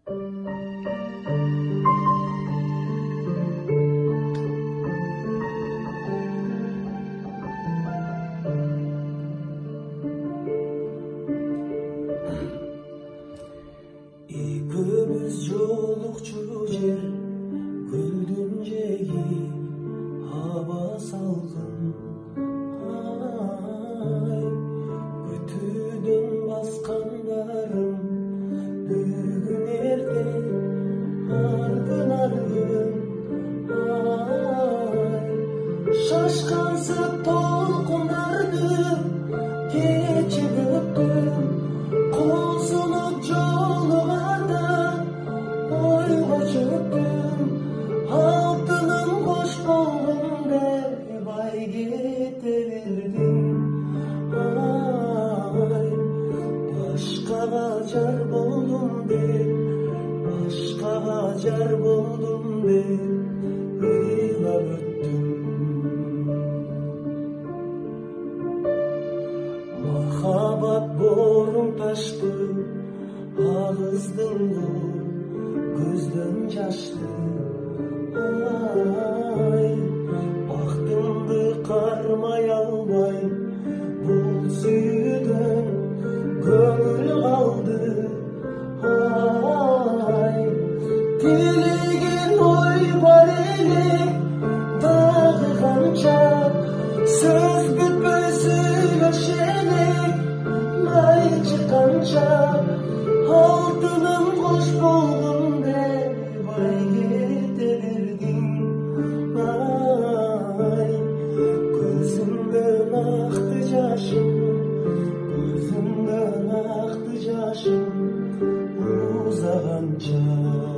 Ekimiz жолукчу жер көлдүн жээги аба салкын ай күтүүдөн баскандарым бүгүн эрте аргын ай шашкансып толкундарды кечип өттүм кол сунуп жолуганда ойго чөктүм алтыным кош болгон деп ай кете бердим ай башкага жар болдум деп башкага жар болдум деп ыйлап өттүм махабат боорун ташты агыздың көздөн жашты ай бактымды кармай албай бул сүйүүдөн көңүл калды ай тилеген ой бар эле дагы канча сөз бүтпөй сүйлөшелик май чыкканча алтыным кош болгон деп ай кете бердим ай көзүмдөн акты жашым көзүмдөн акты жашым узаганча